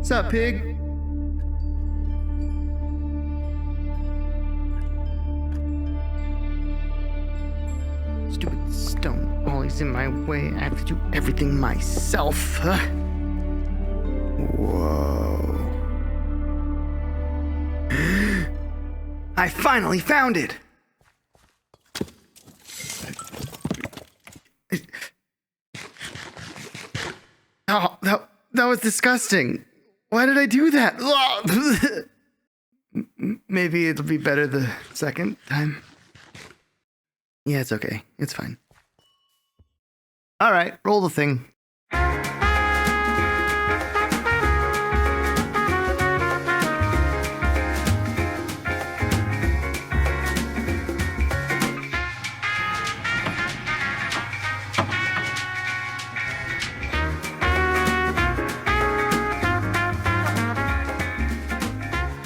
What's up, pig? Stupid stone always in my way. I have to do everything myself. Whoa. I finally found it! Oh, that was disgusting. Why did I do that? Maybe it'll be better the second time. Yeah, it's okay. It's fine. All right, roll the thing.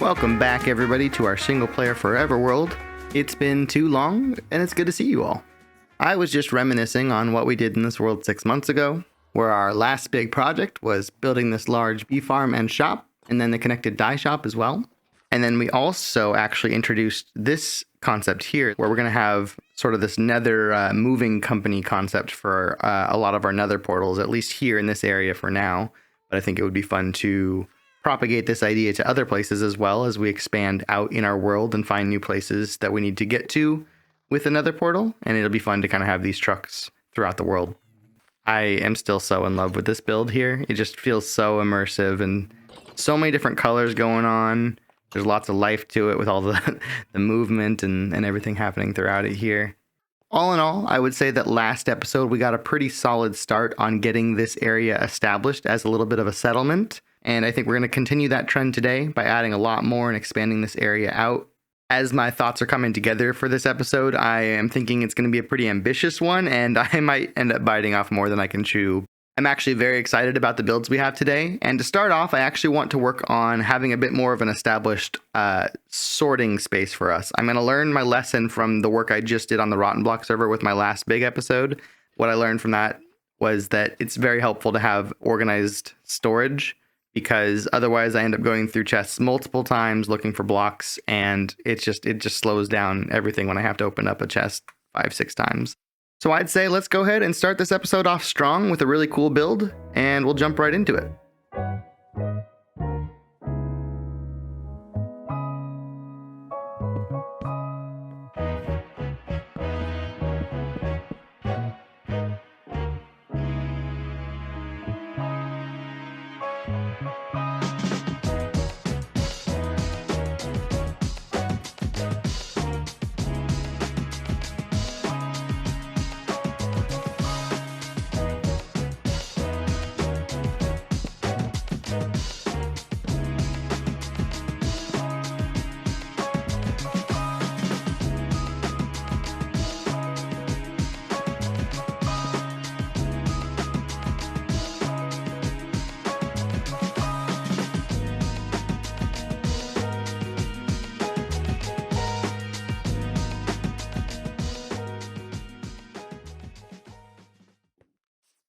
Welcome back, everybody, to our single player forever world. It's been too long, and it's good to see you all. I was just reminiscing on what we did in this world 6 months ago, where our last big project was building this large bee farm and shop, and then the connected dye shop as well. And then we also actually introduced this concept here, where we're going to have sort of this nether moving company concept for a lot of our nether portals, at least here in this area for now. But I think it would be fun to propagate this idea to other places as well as we expand out in our world and find new places that we need to get to with another portal. And it'll be fun to kind of have these trucks throughout the world. I am still so in love with this build here. It just feels so immersive and so many different colors going on. There's lots of life to it with all the movement and everything happening throughout it here. All in all, I would say that last episode we got a pretty solid start on getting this area established as a little bit of a settlement. And I think we're going to continue that trend today by adding a lot more and expanding this area out. As my thoughts are coming together for this episode, I am thinking it's going to be a pretty ambitious one, and I might end up biting off more than I can chew. I'm actually very excited about the builds we have today. And to start off, I actually want to work on having a bit more of an established sorting space for us. I'm going to learn my lesson from the work I just did on the Rotten Block server with my last big episode. What I learned from that was that it's very helpful to have organized storage, because otherwise I end up going through chests multiple times looking for blocks, and it just slows down everything when I have to open up a chest 5-6 times. So I'd say let's go ahead and start this episode off strong with a really cool build, and we'll jump right into it.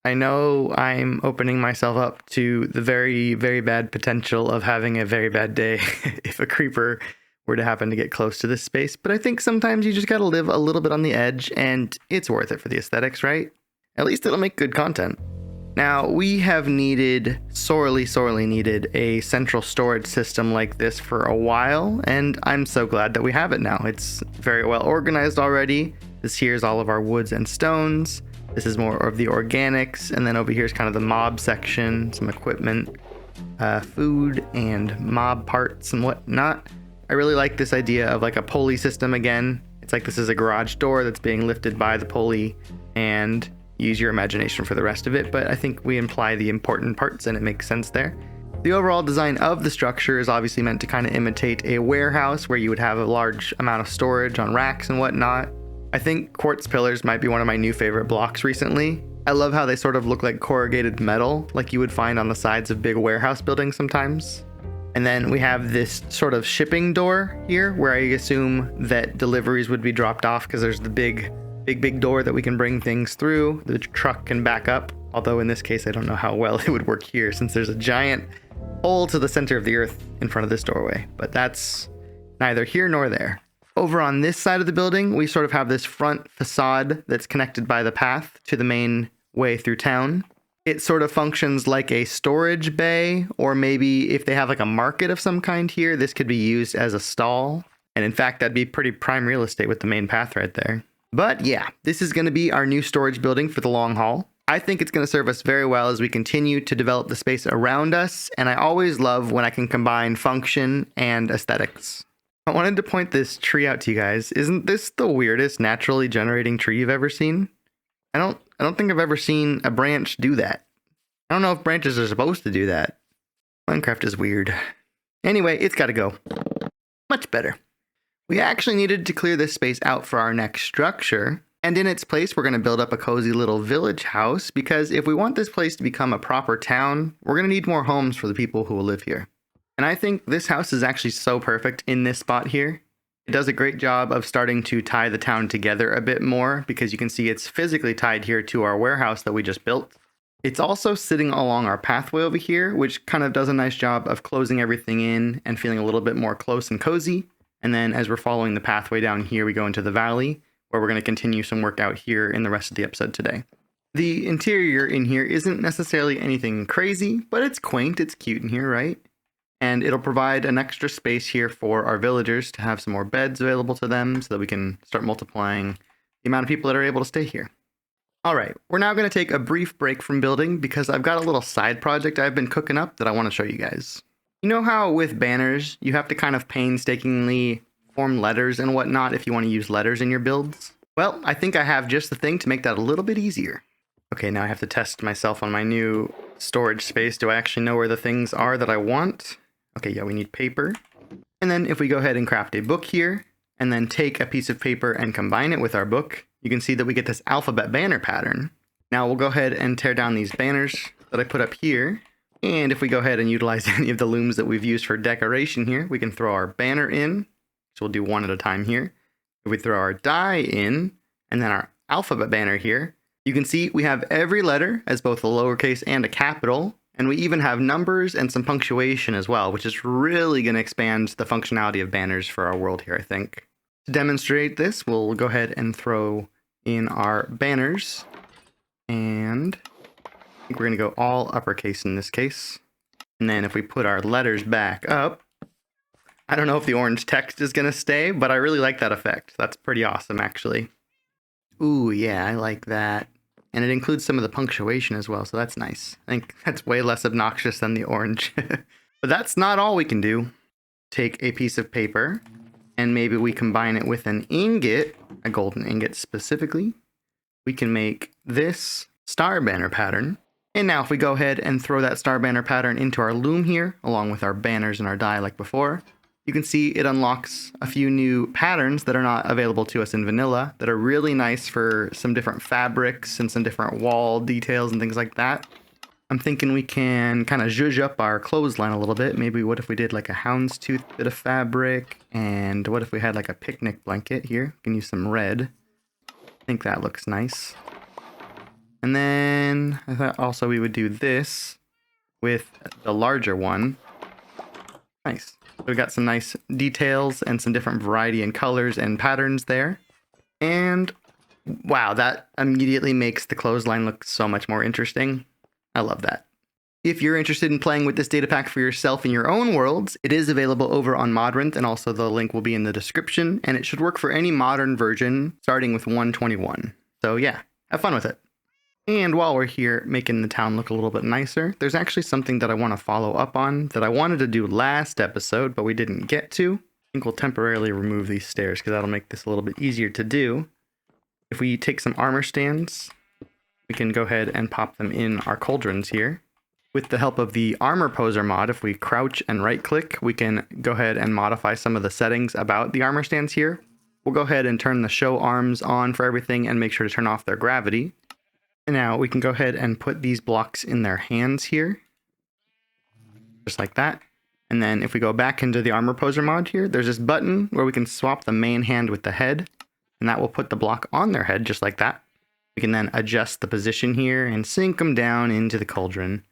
I know I'm opening myself up to the very, very bad potential of having a very bad day if a creeper were to happen to get close to this space, but I think sometimes you just gotta live a little bit on the edge, and it's worth it for the aesthetics, right? At least it'll make good content. Now, we have sorely needed a central storage system like this for a while, and I'm so glad that we have it now. It's very well organized already. This here is all of our woods and stones. This is more of the organics, and then over here is kind of the mob section, some equipment, food, and mob parts and whatnot. I really like this idea of like a pulley system again. It's like this is a garage door that's being lifted by the pulley, and use your imagination for the rest of it, but I think we imply the important parts and it makes sense there. The overall design of the structure is obviously meant to kind of imitate a warehouse where you would have a large amount of storage on racks and whatnot. I think quartz pillars might be one of my new favorite blocks recently. I love how they sort of look like corrugated metal, like you would find on the sides of big warehouse buildings sometimes. And then we have this sort of shipping door here, where I assume that deliveries would be dropped off because there's the big door that we can bring things through. The truck can back up, although in this case I don't know how well it would work here since there's a giant hole to the center of the earth in front of this doorway, but that's neither here nor there. Over on this side of the building, we sort of have this front facade that's connected by the path to the main way through town. It sort of functions like a storage bay, or maybe if they have like a market of some kind here, this could be used as a stall. And in fact, that'd be pretty prime real estate with the main path right there. But yeah, this is going to be our new storage building for the long haul. I think it's going to serve us very well as we continue to develop the space around us, and I always love when I can combine function and aesthetics. I wanted to point this tree out to you guys. Isn't this the weirdest naturally generating tree you've ever seen? I don't think I've ever seen a branch do that. I don't know if branches are supposed to do that. Minecraft is weird. Anyway, it's got to go. Much better. We actually needed to clear this space out for our next structure. And in its place, we're going to build up a cozy little village house, because if we want this place to become a proper town, we're going to need more homes for the people who will live here. And I think this house is actually so perfect in this spot here. It does a great job of starting to tie the town together a bit more, because you can see it's physically tied here to our warehouse that we just built. It's also sitting along our pathway over here, which kind of does a nice job of closing everything in and feeling a little bit more close and cozy. And then as we're following the pathway down here, we go into the valley, where we're going to continue some work out here in the rest of the episode today. The interior in here isn't necessarily anything crazy, but it's quaint, it's cute in here, right? And it'll provide an extra space here for our villagers to have some more beds available to them so that we can start multiplying the amount of people that are able to stay here. All right, we're now going to take a brief break from building because I've got a little side project I've been cooking up that I want to show you guys. You know how with banners, you have to kind of painstakingly form letters and whatnot if you want to use letters in your builds? Well, I think I have just the thing to make that a little bit easier. Okay, now I have to test myself on my new storage space. Do I actually know where the things are that I want? Okay, yeah, we need paper. And then if we go ahead and craft a book here, and then take a piece of paper and combine it with our book, you can see that we get this alphabet banner pattern. Now we'll go ahead and tear down these banners that I put up here. And if we go ahead and utilize any of the looms that we've used for decoration here, we can throw our banner in. So we'll do one at a time here. If we throw our die in, and then our alphabet banner here, you can see we have every letter as both a lowercase and a capital, and we even have numbers and some punctuation as well, which is really going to expand the functionality of banners for our world here, I think. To demonstrate this, we'll go ahead and throw in our banners, and I think we're going to go all uppercase in this case. And then if we put our letters back up, I don't know if the orange text is going to stay, but I really like that effect. That's pretty awesome, actually. Ooh, yeah, I like that. And it includes some of the punctuation as well, so that's nice. I think that's way less obnoxious than the orange. But that's not all we can do. Take a piece of paper, and maybe we combine it with an ingot, a golden ingot specifically. We can make this star banner pattern. And now if we go ahead and throw that star banner pattern into our loom here, along with our banners and our die like before, you can see it unlocks a few new patterns that are not available to us in vanilla that are really nice for some different fabrics and some different wall details and things like that. I'm thinking we can kind of zhuzh up our clothesline a little bit. Maybe what if we did like a houndstooth bit of fabric, and what if we had like a picnic blanket here? We can use some red. I think that looks nice. And then I thought also we would do this with the larger one. Nice. So we got some nice details and some different variety in colors and patterns there. And wow, that immediately makes the clothesline look so much more interesting. I love that. If you're interested in playing with this data pack for yourself in your own worlds, it is available over on Modrent, and also the link will be in the description, and it should work for any modern version starting with 1.21. So yeah, have fun with it. And while we're here making the town look a little bit nicer, there's actually something that I want to follow up on that I wanted to do last episode, but we didn't get to. I think we'll temporarily remove these stairs because that'll make this a little bit easier to do. If we take some armor stands, we can go ahead and pop them in our cauldrons here. With the help of the armor poser mod, if we crouch and right click, we can go ahead and modify some of the settings about the armor stands here. We'll go ahead and turn the show arms on for everything and make sure to turn off their gravity. And now we can go ahead and put these blocks in their hands here. Just like that. And then if we go back into the armor poser mod here, there's this button where we can swap the main hand with the head. And that will put the block on their head just like that. We can then adjust the position here and sink them down into the cauldron.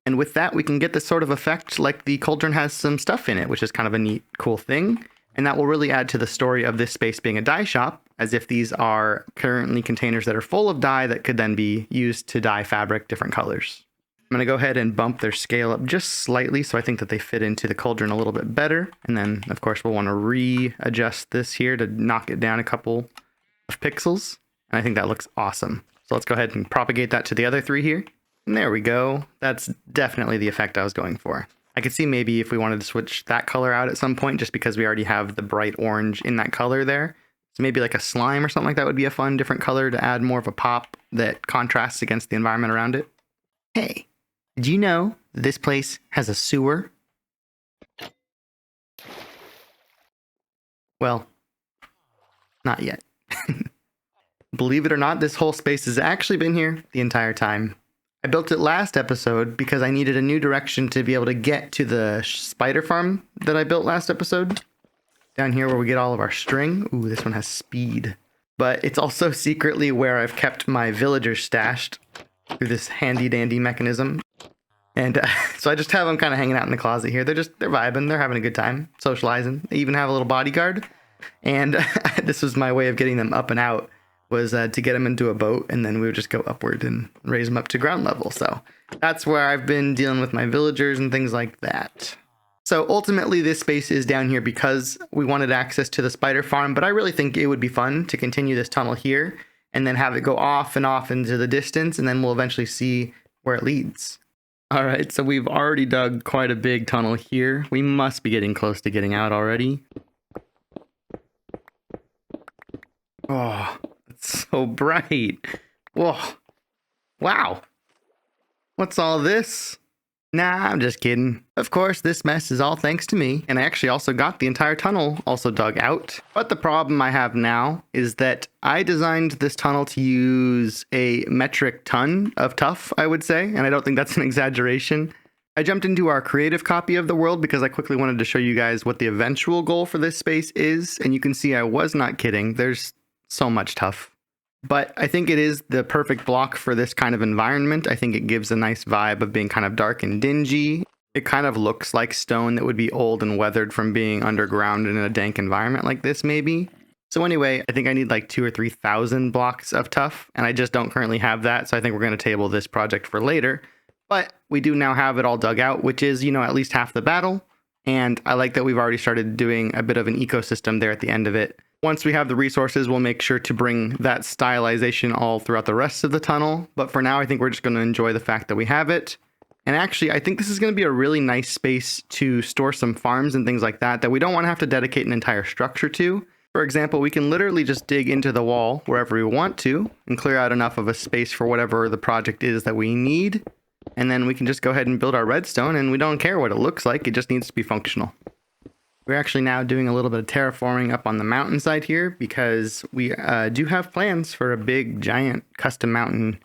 And with that, we can get this sort of effect like the cauldron has some stuff in it, which is kind of a neat, cool thing. And that will really add to the story of this space being a dye shop, as if these are currently containers that are full of dye that could then be used to dye fabric different colors. I'm going to go ahead and bump their scale up just slightly, so I think that they fit into the cauldron a little bit better. And then, of course, we'll want to readjust this here to knock it down a couple of pixels. And I think that looks awesome. So let's go ahead and propagate that to the other three here. And there we go. That's definitely the effect I was going for. I could see maybe if we wanted to switch that color out at some point, just because we already have the bright orange in that color there. So maybe like a slime or something like that would be a fun different color to add more of a pop that contrasts against the environment around it. Hey, did you know this place has a sewer? Well, not yet. Believe it or not, this whole space has actually been here the entire time. I built it last episode because I needed a new direction to be able to get to the spider farm that I built last episode. Down here where we get all of our string. Ooh, this one has speed. But it's also secretly where I've kept my villagers stashed through this handy dandy mechanism. And so I just have them kind of hanging out in the closet here. They're vibing. They're having a good time, socializing. They even have a little bodyguard. And this was my way of getting them up and out, was to get them into a boat, and then we would just go upward and raise them up to ground level. So that's where I've been dealing with my villagers and things like that. So ultimately this space is down here because we wanted access to the spider farm, but I really think it would be fun to continue this tunnel here and then have it go off and off into the distance, and then we'll eventually see where it leads. All right, so we've already dug quite a big tunnel here. We must be getting close to getting out already. Oh, it's so bright. Whoa. Wow. What's all this? Nah, I'm just kidding. Of course, this mess is all thanks to me, and I actually also got the entire tunnel also dug out. But the problem I have now is that I designed this tunnel to use a metric ton of tuff, I would say, and I don't think that's an exaggeration. I jumped into our creative copy of the world because I quickly wanted to show you guys what the eventual goal for this space is, and you can see I was not kidding. There's so much tuff. But I think it is the perfect block for this kind of environment. I think it gives a nice vibe of being kind of dark and dingy. It kind of looks like stone that would be old and weathered from being underground in a dank environment like this, maybe. So anyway, I think I need like 2,000 or 3,000 blocks of tuff, and I just don't currently have that. So I think we're going to table this project for later. But we do now have it all dug out, which is, at least half the battle. And I like that we've already started doing a bit of an ecosystem there at the end of it. Once we have the resources, we'll make sure to bring that stylization all throughout the rest of the tunnel. But for now, I think we're just going to enjoy the fact that we have it. And actually, I think this is going to be a really nice space to store some farms and things like that we don't want to have to dedicate an entire structure to. For example, we can literally just dig into the wall wherever we want to and clear out enough of a space for whatever the project is that we need. And then we can just go ahead and build our redstone, and we don't care what it looks like. It just needs to be functional. We're actually now doing a little bit of terraforming up on the mountainside here because we do have plans for a big, giant custom mountain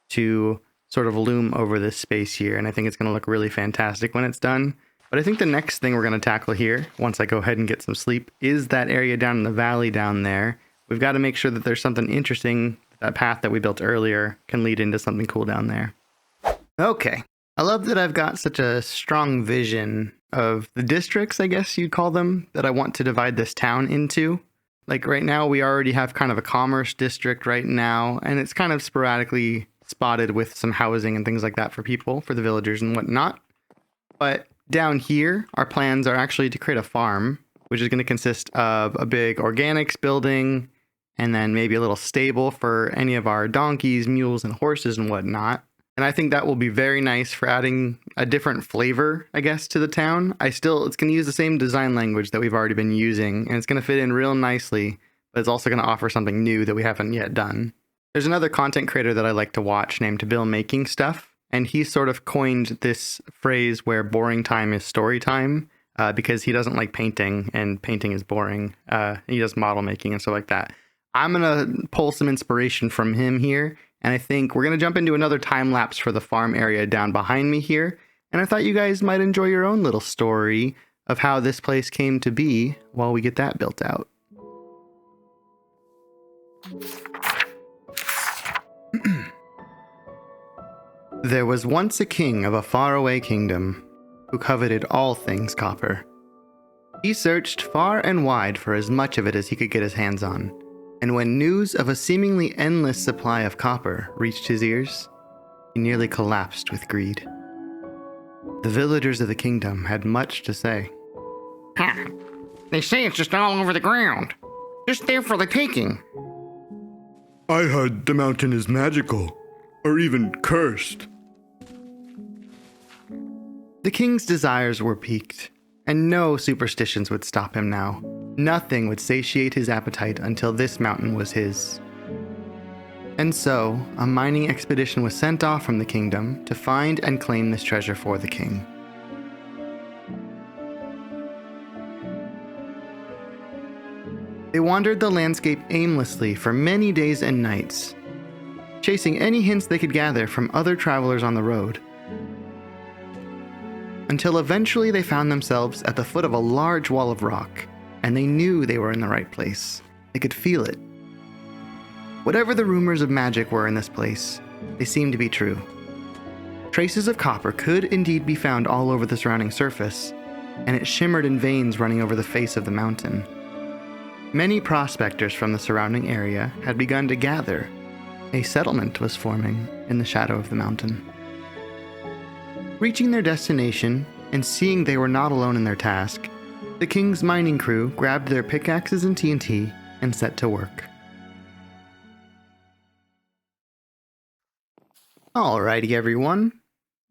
to sort of loom over this space here. And I think it's going to look really fantastic when it's done. But I think the next thing we're going to tackle here, once I go ahead and get some sleep, is that area down in the valley down there. We've got to make sure that there's something interesting. That path that we built earlier can lead into something cool down there. Okay. I love that I've got such a strong vision of the districts, I guess you'd call them, that I want to divide this town into. Like right now, we already have kind of a commerce district right now, and it's kind of sporadically spotted with some housing and things like that for people, for the villagers and whatnot. But down here, our plans are actually to create a farm, which is going to consist of a big organics building, and then maybe a little stable for any of our donkeys, mules, and horses and whatnot. And I think that will be very nice for adding a different flavor, I guess, to the town. It's going to use the same design language that we've already been using, and it's going to fit in real nicely, but it's also going to offer something new that we haven't yet done. There's another content creator that I like to watch named Bill Making Stuff, and he sort of coined this phrase where boring time is story time, because he doesn't like painting, and painting is boring. He does model making and stuff like that. I'm going to pull some inspiration from him here. And I think we're going to jump into another time lapse for the farm area down behind me here. And I thought you guys might enjoy your own little story of how this place came to be while we get that built out. There was once a king of a faraway kingdom who coveted all things copper. He searched far and wide for as much of it as he could get his hands on, and when news of a seemingly endless supply of copper reached his ears, he nearly collapsed with greed. The villagers of the kingdom had much to say. Ha! They say it's just all over the ground. Just there for the taking. I heard the mountain is magical, or even cursed. The king's desires were piqued, and no superstitions would stop him now. Nothing would satiate his appetite until this mountain was his. And so, a mining expedition was sent off from the kingdom to find and claim this treasure for the king. They wandered the landscape aimlessly for many days and nights, chasing any hints they could gather from other travelers on the road, until eventually they found themselves at the foot of a large wall of rock, and they knew they were in the right place. They could feel it. Whatever the rumors of magic were in this place, they seemed to be true. Traces of copper could indeed be found all over the surrounding surface, and it shimmered in veins running over the face of the mountain. Many prospectors from the surrounding area had begun to gather. A settlement was forming in the shadow of the mountain. Reaching their destination and seeing they were not alone in their task, the king's mining crew grabbed their pickaxes and TNT and set to work. Alrighty everyone,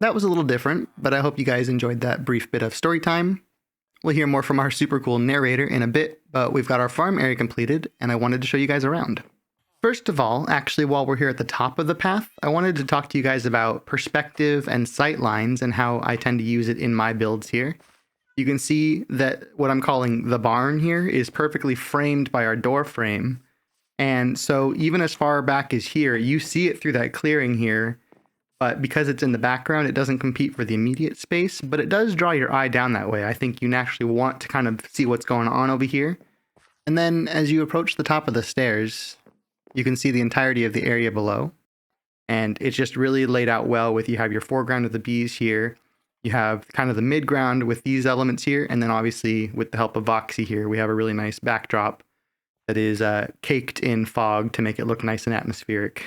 that was a little different, but I hope you guys enjoyed that brief bit of story time. We'll hear more from our super cool narrator in a bit, but we've got our farm area completed, and I wanted to show you guys around. First of all, actually while we're here at the top of the path, I wanted to talk to you guys about perspective and sightlines and how I tend to use it in my builds here. You can see that what I'm calling the barn here is perfectly framed by our door frame. And so even as far back as here, you see it through that clearing here. But because it's in the background, it doesn't compete for the immediate space, but it does draw your eye down that way. I think you naturally want to kind of see what's going on over here. And then as you approach the top of the stairs, you can see the entirety of the area below. And it's just really laid out well with you have your foreground of the bees here. You have kind of the midground with these elements here. And then obviously with the help of Voxy here, we have a really nice backdrop that is caked in fog to make it look nice and atmospheric.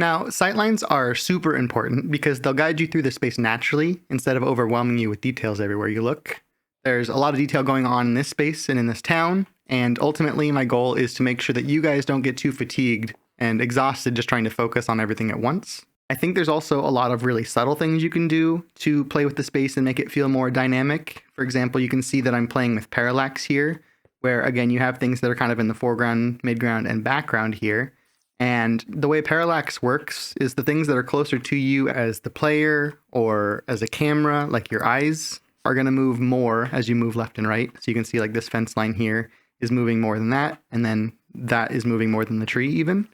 Now, sightlines are super important because they'll guide you through the space naturally instead of overwhelming you with details everywhere you look. There's a lot of detail going on in this space and in this town, and ultimately my goal is to make sure that you guys don't get too fatigued and exhausted just trying to focus on everything at once. I think there's also a lot of really subtle things you can do to play with the space and make it feel more dynamic. For example, you can see that I'm playing with parallax here, where again you have things that are kind of in the foreground, midground, and background here. And the way parallax works is the things that are closer to you as the player or as a camera, like your eyes, are going to move more as you move left and right. So you can see like this fence line here is moving more than that, and then that is moving more than the tree even.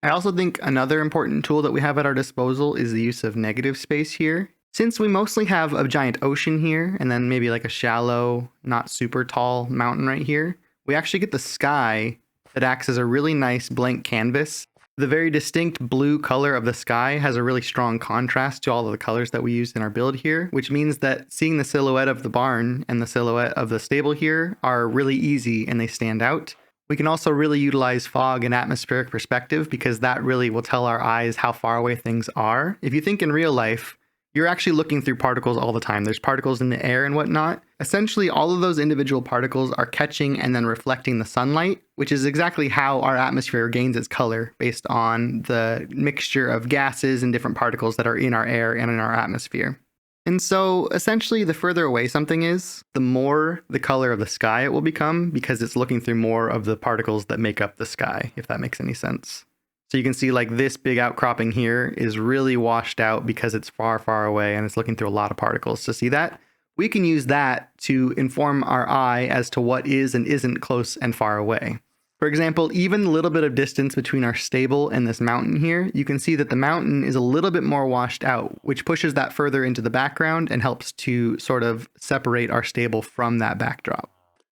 I also think another important tool that we have at our disposal is the use of negative space here. Since we mostly have a giant ocean here, and then maybe like a shallow, not super tall mountain right here, we actually get the sky that acts as a really nice blank canvas. The very distinct blue color of the sky has a really strong contrast to all of the colors that we used in our build here, which means that seeing the silhouette of the barn and the silhouette of the stable here are really easy and they stand out. We can also really utilize fog and atmospheric perspective because that really will tell our eyes how far away things are. If you think in real life, you're actually looking through particles all the time. There's particles in the air and whatnot. Essentially, all of those individual particles are catching and then reflecting the sunlight, which is exactly how our atmosphere gains its color based on the mixture of gases and different particles that are in our air and in our atmosphere. And so essentially, the further away something is, the more the color of the sky it will become because it's looking through more of the particles that make up the sky, if that makes any sense. So you can see like this big outcropping here is really washed out because it's far, far away and it's looking through a lot of particles. To see that, we can use that to inform our eye as to what is and isn't close and far away. For example, even a little bit of distance between our stable and this mountain here, you can see that the mountain is a little bit more washed out, which pushes that further into the background and helps to sort of separate our stable from that backdrop.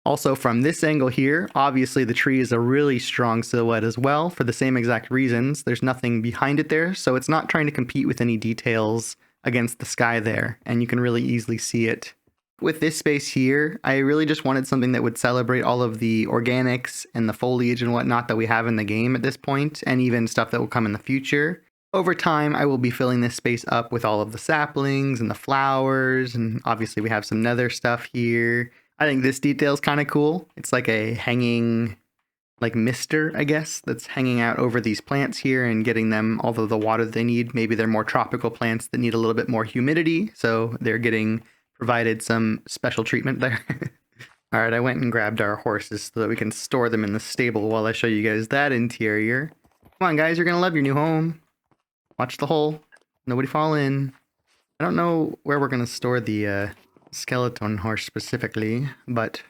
Also from this angle here, obviously the tree is a really strong silhouette as well for the same exact reasons. There's nothing behind it there, so it's not trying to compete with any details against the sky there, and you can really easily see it. With this space here, I really just wanted something that would celebrate all of the organics and the foliage and whatnot that we have in the game at this point, and even stuff that will come in the future. Over time, I will be filling this space up with all of the saplings and the flowers, and obviously we have some nether stuff here. I think this detail is kind of cool. It's like a hanging, like mister, I guess, that's hanging out over these plants here and getting them all of the water they need. Maybe they're more tropical plants that need a little bit more humidity, so they're getting provided some special treatment there. All right, I went and grabbed our horses so that we can store them in the stable while I show you guys that interior. Come on, guys, you're gonna love your new home. Watch the hole. Nobody fall in. I don't know where we're gonna store the skeleton horse specifically, but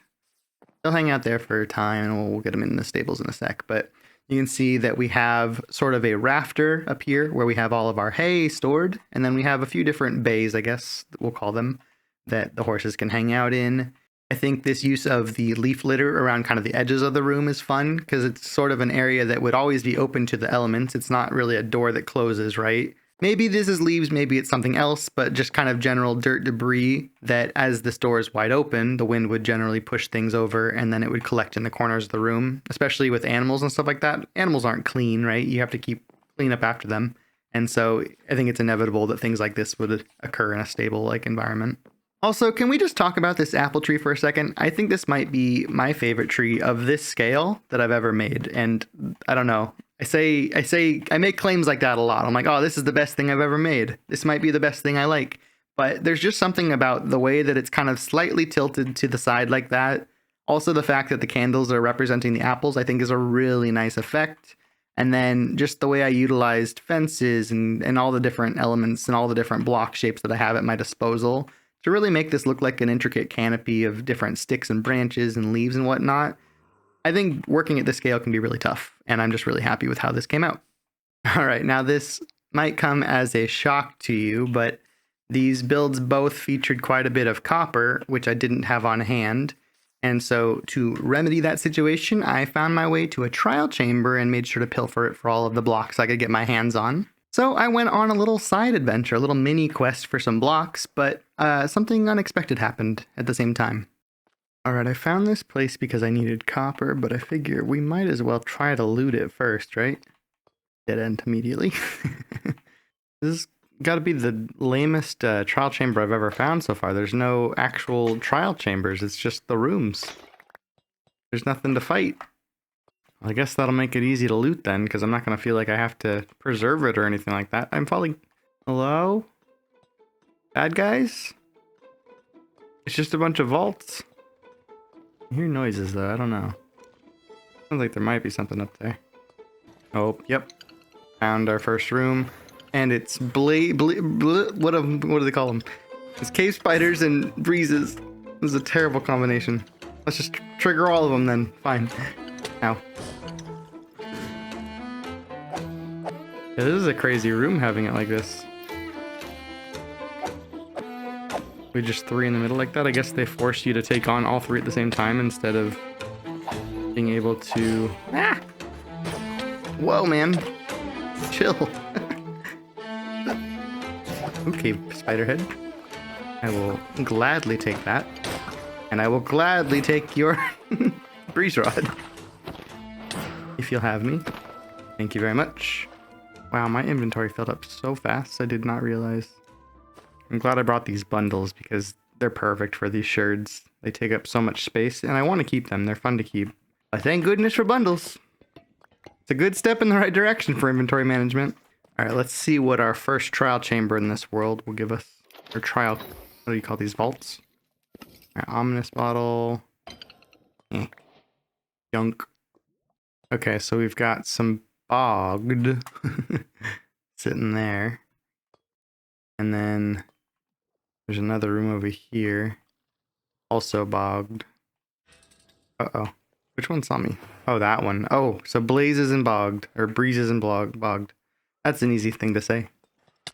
they'll hang out there for a time and we'll get them in the stables in a sec. But you can see that we have sort of a rafter up here where we have all of our hay stored, and then we have a few different bays, I guess we'll call them, that the horses can hang out in. I think this use of the leaf litter around kind of the edges of the room is fun because it's sort of an area that would always be open to the elements. It's not really a door that closes, right? Maybe this is leaves, maybe it's something else, but just kind of general dirt debris that as this door is wide open, the wind would generally push things over and then it would collect in the corners of the room, especially with animals and stuff like that. Animals aren't clean, right? You have to keep clean up after them. And so I think it's inevitable that things like this would occur in a stable-like environment. Also, can we just talk about this apple tree for a second? I think this might be my favorite tree of this scale that I've ever made. And I don't know. I make claims like that a lot. I'm like, oh, this is the best thing I've ever made. This might be the best thing I like. But there's just something about the way that it's kind of slightly tilted to the side like that. Also, the fact that the candles are representing the apples, I think is a really nice effect. And then just the way I utilized fences and all the different elements and all the different block shapes that I have at my disposal to really make this look like an intricate canopy of different sticks and branches and leaves and whatnot. I think working at this scale can be really tough, and I'm just really happy with how this came out. All right, now this might come as a shock to you, but these builds both featured quite a bit of copper, which I didn't have on hand. And so to remedy that situation, I found my way to a trial chamber and made sure to pilfer it for all of the blocks I could get my hands on. So I went on a little side adventure, a little mini quest for some blocks, but something unexpected happened at the same time. Alright, I found this place because I needed copper, but I figure we might as well try to loot it first, right? Dead end immediately. This has got to be the lamest trial chamber I've ever found so far. There's no actual trial chambers, it's just the rooms. There's nothing to fight. I guess that'll make it easy to loot then, because I'm not going to feel like I have to preserve it or anything like that. I'm falling... Hello? Bad guys? It's just a bunch of vaults. I hear noises though, I don't know. Sounds like there might be something up there. Oh, yep. Found our first room. And it's what do they call them? It's cave spiders and breezes. This is a terrible combination. Let's just trigger all of them then. Fine. Ow. Yeah, this is a crazy room having it like this. We just three in the middle like that. I guess they force you to take on all three at the same time instead of being able to... Ah! Whoa, man. Chill. Okay, Spiderhead. I will gladly take that. And I will gladly take your breeze rod. If you'll have me. Thank you very much. Wow, my inventory filled up so fast, I did not realize. I'm glad I brought these bundles because they're perfect for these sherds. They take up so much space, and I want to keep them. They're fun to keep. But thank goodness for bundles. It's a good step in the right direction for inventory management. All right, let's see what our first trial chamber in this world will give us. Or trial, what do you call these, vaults? All right, ominous bottle. Junk. Okay, so we've got some bogged sitting there. And then there's another room over here. Also bogged. Uh-oh. Which one saw me? Oh, that one. Oh, so blazes and bogged. Or breezes and bogged. That's an easy thing to say. I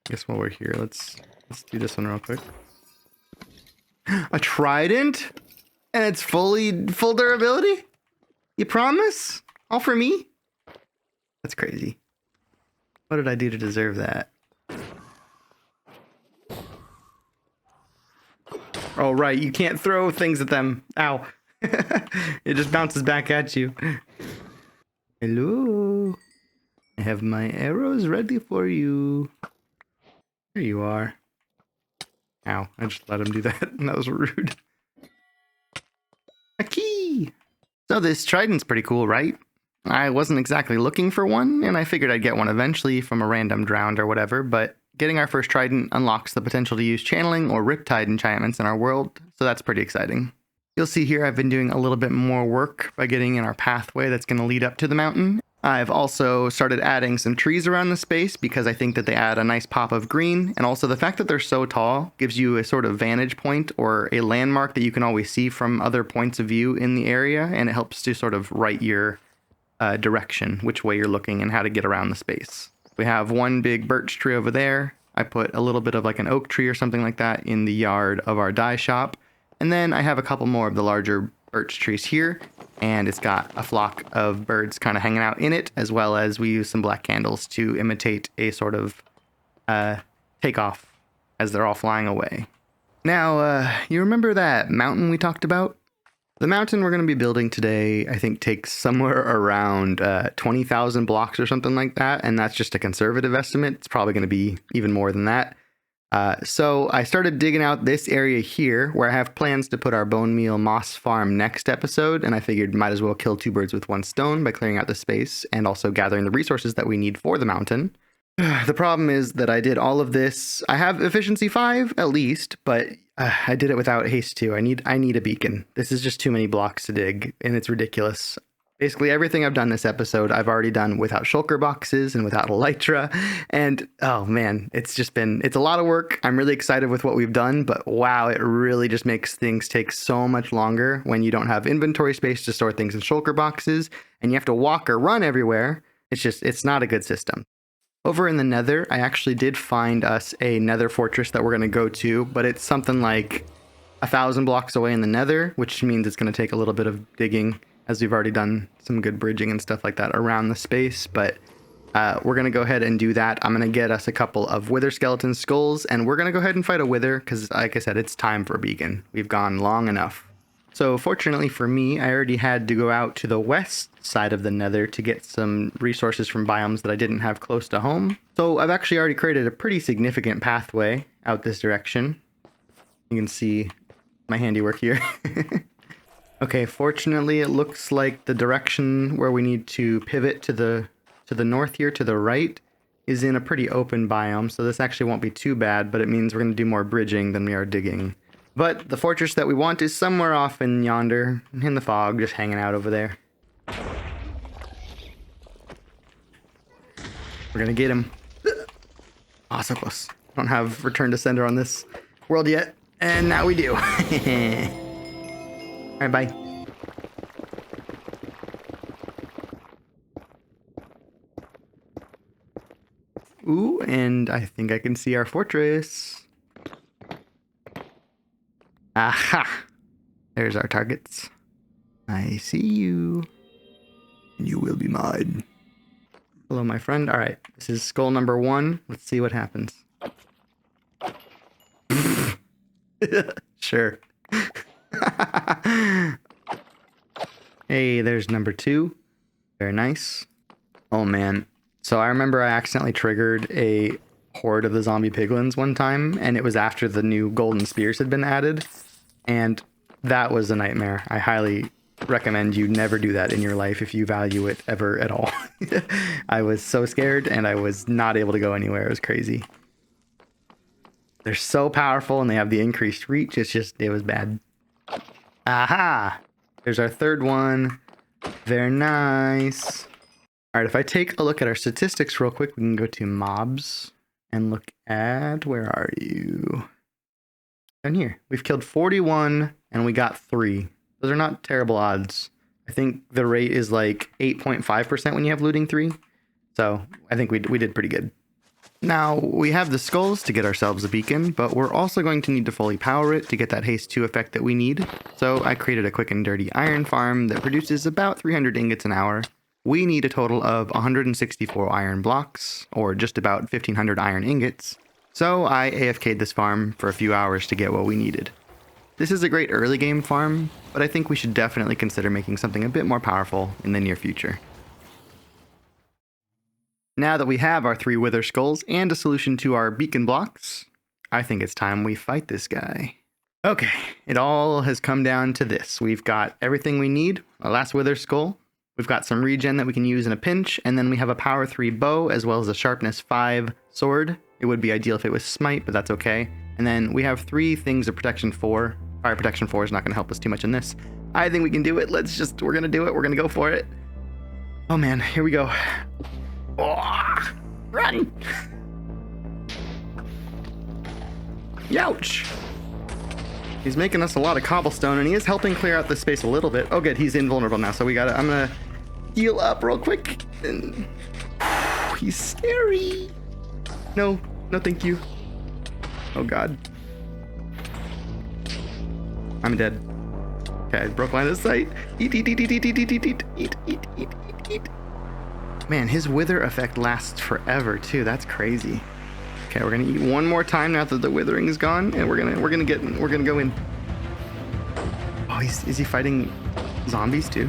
guess while we're here, let's do this one real quick. A trident? And it's full durability? You promise? All for me? That's crazy. What did I do to deserve that? Oh, right. You can't throw things at them. Ow. It just bounces back at you. Hello. I have my arrows ready for you. There you are. Ow. I just let him do that. That was rude. A key. So this trident's pretty cool, right? I wasn't exactly looking for one, and I figured I'd get one eventually from a random drowned or whatever, but getting our first trident unlocks the potential to use channeling or riptide enchantments in our world, so that's pretty exciting. You'll see here I've been doing a little bit more work by getting in our pathway that's going to lead up to the mountain. I've also started adding some trees around the space because I think that they add a nice pop of green, and also the fact that they're so tall gives you a sort of vantage point or a landmark that you can always see from other points of view in the area, and it helps to sort of write your direction, which way you're looking and how to get around the space. We have one big birch tree over there. I put a little bit of like an oak tree or something like that in the yard of our dye shop. And then I have a couple more of the larger birch trees here, and it's got a flock of birds kind of hanging out in it, as well as we use some black candles to imitate a sort of takeoff as they're all flying away. Now, you remember that mountain we talked about? The mountain we're going to be building today, I think, takes somewhere around 20,000 blocks or something like that, and that's just a conservative estimate. It's probably going to be even more than that. So I started digging out this area here where I have plans to put our bone meal moss farm next episode, and I figured might as well kill two birds with one stone by clearing out the space and also gathering the resources that we need for the mountain. The problem is that I did all of this. I have efficiency 5 at least, but I did it without haste 2. I need a beacon. This is just too many blocks to dig, and it's ridiculous. Basically, everything I've done this episode, I've already done without shulker boxes and without elytra. And oh man, it's a lot of work. I'm really excited with what we've done, but wow, it really just makes things take so much longer when you don't have inventory space to store things in shulker boxes and you have to walk or run everywhere. It's not a good system. Over in the nether, I actually did find us a nether fortress that we're going to go to, but it's something like 1,000 blocks away in the nether, which means it's going to take a little bit of digging, as we've already done some good bridging and stuff like that around the space. But we're going to go ahead and do that. I'm going to get us a couple of wither skeleton skulls, and we're going to go ahead and fight a wither because, like I said, it's time for a beacon. We've gone long enough. So fortunately for me, I already had to go out to the west side of the nether to get some resources from biomes that I didn't have close to home. So I've actually already created a pretty significant pathway out this direction. You can see my handiwork here. Okay, fortunately it looks like the direction where we need to pivot to the north here, to the right, is in a pretty open biome. So this actually won't be too bad, but it means we're going to do more bridging than we are digging. But the fortress that we want is somewhere off in yonder, in the fog, just hanging out over there. We're gonna get him. Ah, so close. Don't have return to sender on this world yet, and now we do. Alright, bye. Ooh, and I think I can see our fortress. Aha! There's our targets. I see you. And you will be mine. Hello, my friend. Alright, this is skull number 1. Let's see what happens. Sure. Hey, there's number 2. Very nice. Oh man. So I remember I accidentally triggered a horde of the zombie piglins one time, and it was after the new golden spears had been added, and that was a nightmare. I highly recommend you never do that in your life if you value it ever at all. I was so scared and I was not able to go anywhere. It was crazy. They're so powerful and they have the increased reach. It was bad. Aha! There's our third one. Very nice. All right, if I take a look at our statistics real quick, we can go to mobs and look at, where are you? Down here. We've killed 41 and we got 3. Those are not terrible odds. I think the rate is like 8.5% when you have looting 3. So I think we did pretty good. Now, we have the skulls to get ourselves a beacon, but we're also going to need to fully power it to get that haste 2 effect that we need. So I created a quick and dirty iron farm that produces about 300 ingots an hour. We need a total of 164 iron blocks, or just about 1500 iron ingots. So I AFK'd this farm for a few hours to get what we needed. This is a great early game farm, but I think we should definitely consider making something a bit more powerful in the near future. Now that we have our 3 wither skulls and a solution to our beacon blocks, I think it's time we fight this guy. Okay, it all has come down to this. We've got everything we need, our last wither skull. We've got some regen that we can use in a pinch, and then we have a power 3 bow as well as a sharpness 5 sword. It would be ideal if it was smite, but that's okay. And then we have 3 things of protection 4. Fire protection 4 is not going to help us too much in this. I think we can do it. We're going to do it. We're going to go for it. Oh man, here we go. Oh, run! Youch! He's making us a lot of cobblestone, and he is helping clear out the space a little bit. Oh good, he's invulnerable now, so I'm gonna heal up real quick. And he's scary. No, thank you. Oh god. I'm dead. Okay, I broke line of sight. Eat. Man, his wither effect lasts forever too. That's crazy. Okay, we're gonna eat one more time now that the withering is gone, and we're gonna go in. Oh, is he fighting zombies too?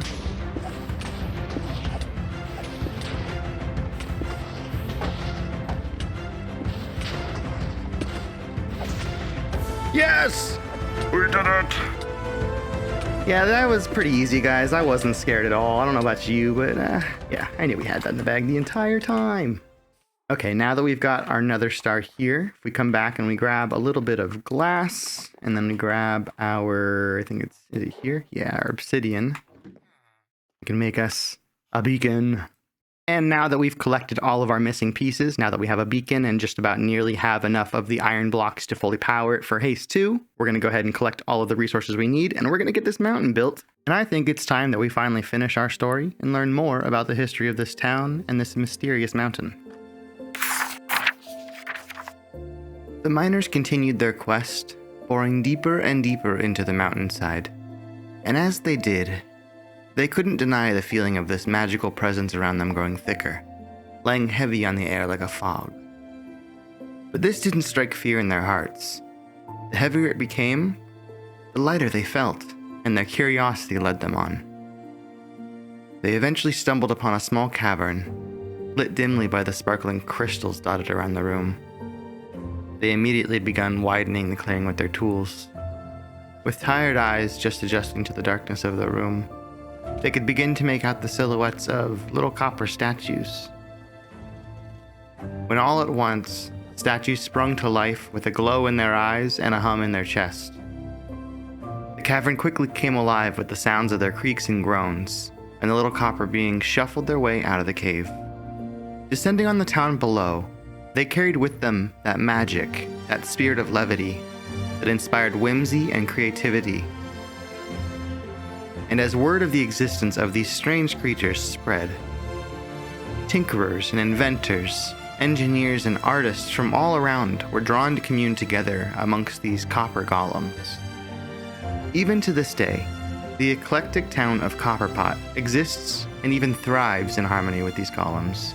Yes! We did it! Yeah, that was pretty easy, guys. I wasn't scared at all. I don't know about you, but yeah, I knew we had that in the bag the entire time. Okay, now that we've got our nether star here, if we come back and we grab a little bit of glass, and then we grab our, is it here? Yeah, our obsidian. We can make us a beacon. And now that we've collected all of our missing pieces, now that we have a beacon and just about nearly have enough of the iron blocks to fully power it for haste 2, we're going to go ahead and collect all of the resources we need, and we're going to get this mountain built. And I think it's time that we finally finish our story and learn more about the history of this town and this mysterious mountain. The miners continued their quest, boring deeper and deeper into the mountainside. And as they did, they couldn't deny the feeling of this magical presence around them growing thicker, laying heavy on the air like a fog. But this didn't strike fear in their hearts. The heavier it became, the lighter they felt, and their curiosity led them on. They eventually stumbled upon a small cavern, lit dimly by the sparkling crystals dotted around the room. They immediately began widening the clearing with their tools. With tired eyes just adjusting to the darkness of the room, they could begin to make out the silhouettes of little copper statues. When all at once, statues sprung to life with a glow in their eyes and a hum in their chest. The cavern quickly came alive with the sounds of their creaks and groans, and the little copper beings shuffled their way out of the cave. Descending on the town below, they carried with them that magic, that spirit of levity, that inspired whimsy and creativity. And as word of the existence of these strange creatures spread, tinkerers and inventors, engineers and artists from all around were drawn to commune together amongst these copper golems. Even to this day, the eclectic town of CopperPott exists and even thrives in harmony with these golems.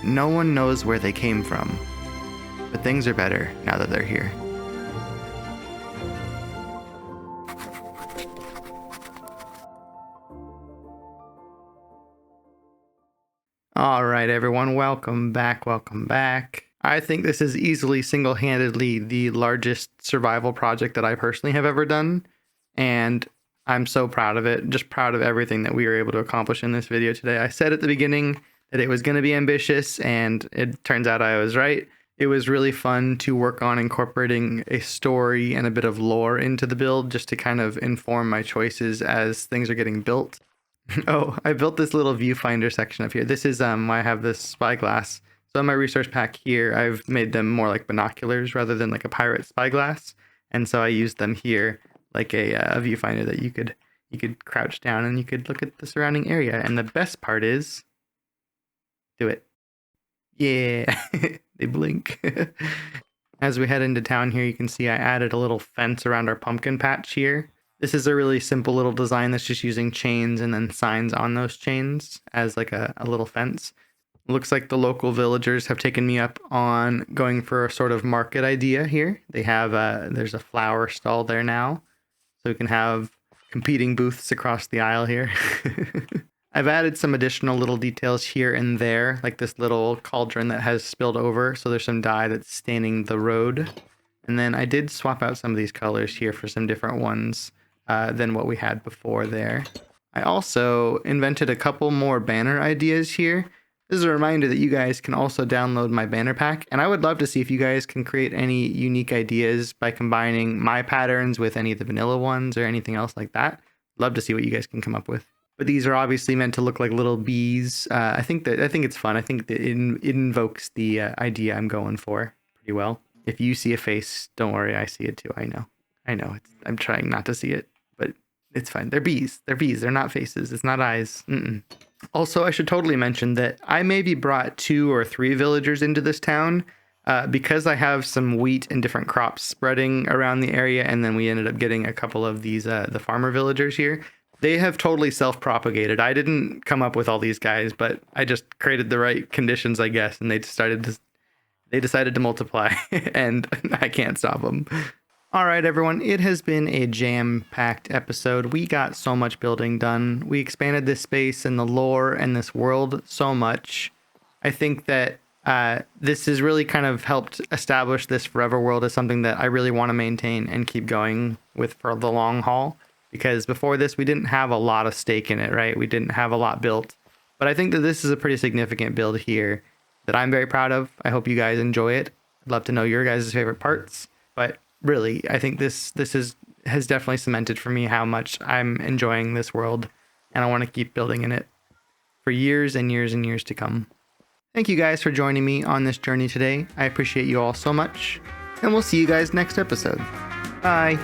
No one knows where they came from, but things are better now that they're here. All right, everyone, welcome back. I think this is easily single-handedly the largest survival project that I personally have ever done, and I'm so proud of it, just proud of everything that we were able to accomplish in this video today. I said at the beginning that it was going to be ambitious, and it turns out I was right. It was really fun to work on incorporating a story and a bit of lore into the build just to kind of inform my choices as things are getting built. Oh, I built this little viewfinder section up here. This is I have this spyglass. So in my resource pack here, I've made them more like binoculars rather than like a pirate spyglass. And so I used them here like a viewfinder that you could crouch down and you could look at the surrounding area. And the best part is, do it. Yeah. They blink. As we head into town here, you can see I added a little fence around our pumpkin patch here. This is a really simple little design that's just using chains and then signs on those chains as like a little fence. Looks like the local villagers have taken me up on going for a sort of market idea here. They have there's a flower stall there now, so we can have competing booths across the aisle here. I've added some additional little details here and there, like this little cauldron that has spilled over, so there's some dye that's staining the road. And then I did swap out some of these colors here for some different ones than what we had before there. I also invented a couple more banner ideas here. This is a reminder that you guys can also download my banner pack, and I would love to see if you guys can create any unique ideas by combining my patterns with any of the vanilla ones or anything else like that. Love to see what you guys can come up with. But these are obviously meant to look like little bees. I think it's fun. I think that it invokes the idea I'm going for pretty well. If you see a face, don't worry, I see it too. I know. I'm trying not to see it, but it's fine. They're bees. They're not faces. It's not eyes. Also, I should totally mention that I maybe brought 2 or 3 villagers into this town because I have some wheat and different crops spreading around the area, and then we ended up getting a couple of these the farmer villagers here. They have totally self-propagated. I didn't come up with all these guys, but I just created the right conditions, I guess, and they decided to multiply, and I can't stop them. All right, everyone, it has been a jam-packed episode. We got so much building done. We expanded this space and the lore and this world so much. I think that this has really kind of helped establish this forever world as something that I really want to maintain and keep going with for the long haul. Because before this, we didn't have a lot of stake in it, right? We didn't have a lot built. But I think that this is a pretty significant build here that I'm very proud of. I hope you guys enjoy it. I'd love to know your guys' favorite parts. But really, I think this has definitely cemented for me how much I'm enjoying this world. And I want to keep building in it for years and years and years to come. Thank you guys for joining me on this journey today. I appreciate you all so much. And we'll see you guys next episode. Bye.